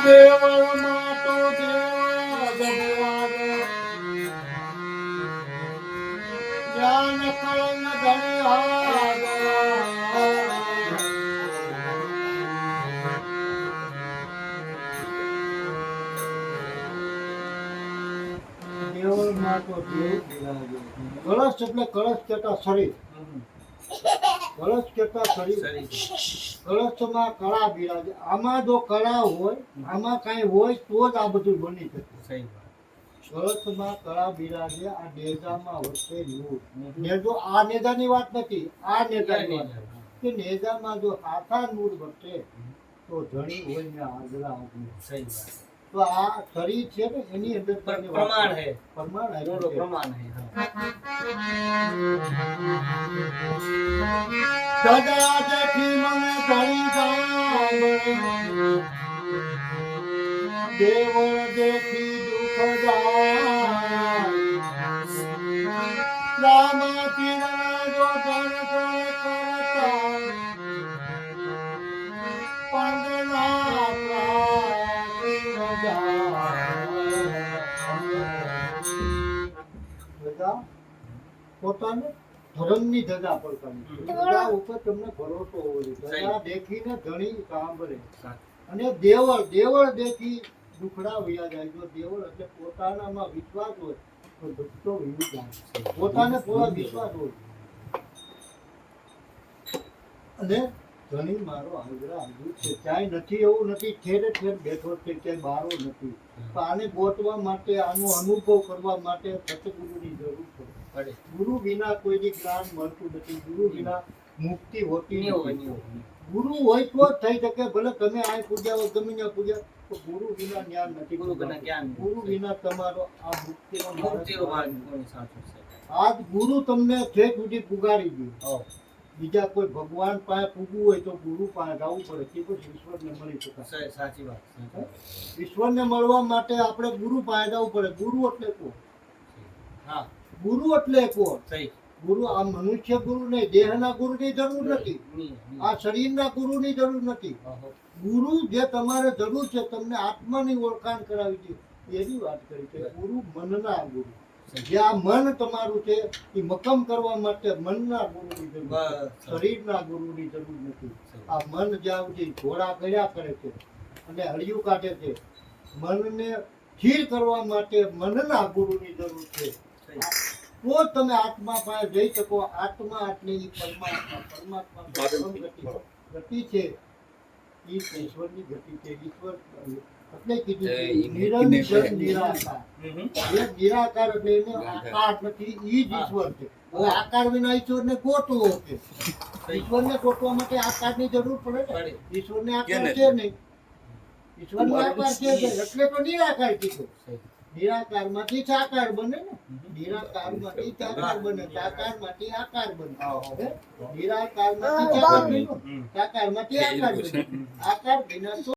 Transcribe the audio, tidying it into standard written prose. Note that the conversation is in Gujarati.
દેવળમાં તો દેવ જગવાગે જ્ઞાન કળન ધણી દેવળમાં તો દેવ બિરાજે. કળશ એટલે કળશ કેતા શરીર, કળશ કેતા શરીર, કળશમાં કળા બિરાજે. આમાં જો કળા હોય, આમાં કઈ હોય તો જ આ બધું બની શકે. કળશમાં કળા બિરાજે. આ નેજામાં વચ્ચે નૂર. નેજો આ નેજાની વાત નથી, આ નેજાની વાત કે નેજામાં જો આખા નૂર વચ્ચે તો ધણી હોય ને હાજરા હોય. તો આ શરીર છે ને એની અંદર પ્રમાણ હે, પ્રમાણ હે, પ્રમાણ હે. સદા દેખી મને ધણી સાંભળે, દેવળ દેખી દુઃખ જાય. રામ પીરના જો ધન કરતા પોતાને ધર્મની ધજા પડકારી. ધજા ઉપર તમને ભરોસો હોવો જોઈએ. ધજા દેખીને ધણી સાંભળે અને દેવળ, દેવળ દેખી દુખડા વયા જાય. જો દેવળ એટલે પોતાનામાં વિશ્વાસ હોય તો દુઃખતો વયું જાય. પોતાને પૂરો વિશ્વાસ હોય અને ધણી મારો હાજરા હાજર છે. ક્યાંય નથી એવું નથી, ઠેરે ઠેર બેઠો છે, ક્યાંય બારો નથી. તો આને ગોતવા માટે, આનો અનુભવ કરવા માટે સતગુરુની જરૂર પડે. ગુરુ વિના કોઈની જ્ઞાન મળતું નથી. ગુરુ વિના મુક્તિ હોતી નથી. ગુરુ હોય તો જ થઈ શકે. ભલે તમે આ પૂજ્યા હોય, ગમે ત્યાં પૂજ્યા, તો ગુરુ વિના જ્ઞાન નથી. ગુરુ વિના તમારો આ મુક્તિનો માર્ગ. આજ ગુરુ તમને ઠેઠ સુધી પુગાડી ગયું. બીજા કોઈ ભગવાન પાસે પૂગવું હોય તો ગુરુ પાસે જવું પડે, તે પછી ઈશ્વરને મળી શકાય. સાચી વાત. ઈશ્વરને મળવા માટે આપણે ગુરુ પાસે જવું પડે. ગુરુ એટલે કોણ? હા, ગુરુ એટલે કોણ? ગુરુ આ મનુષ્ય ગુરુ નહીં, દેહના ગુરુની જરૂર નથી, આ શરીરના ગુરુની જરૂર નથી. ગુરુ જે તમારે જરૂર છે, તમને આત્માની ઓળખાણ કરાવી છે એની વાત કરી છે. ગુરુ મનના ગુરુ. જે આ મન તમારું છે એ મક્કમ કરવા માટે મનના ગુરુની જરૂર છે, શરીરના ગુરુની જરૂર નથી. આ મન જ્યાં સુધી ઘોડા કર્યા કરે છે અને હળિયું કાઢે છે, મનને સ્થિર કરવા માટે મનના ગુરુની જરૂર છે. તો તમે આત્મા પાસે જઈ શકો. આત્મા એટલે પરમાત્મા. પરમાત્મા ગતિ છે, એ ઈશ્વરની ગતિ છે. ઈશ્વર એટલે કીધું નિરંજન નિરાકાર. એ નિરાકાર એટલે એને આકાર નથી, ઈ જ ઈશ્વર છે. હવે આકાર વિના ઈશ્વરને ગોતવો છે. ઈશ્વરને ગોતવા માટે આકારની જરૂર પડે ને. ઈશ્વરને આકાર છે નહીં, ઈશ્વરનો આકાર છે એટલે તો નિરાકાર કીધું. નિરાકારમાંથી સાકાર બને ને, નિરાકારમાંથી સાકાર બને, સાકારમાંથી આકાર બને, નિરાકારમાંથી સાકાર બન્યો, સાકારમાંથી આકાર બને. આકાર વિના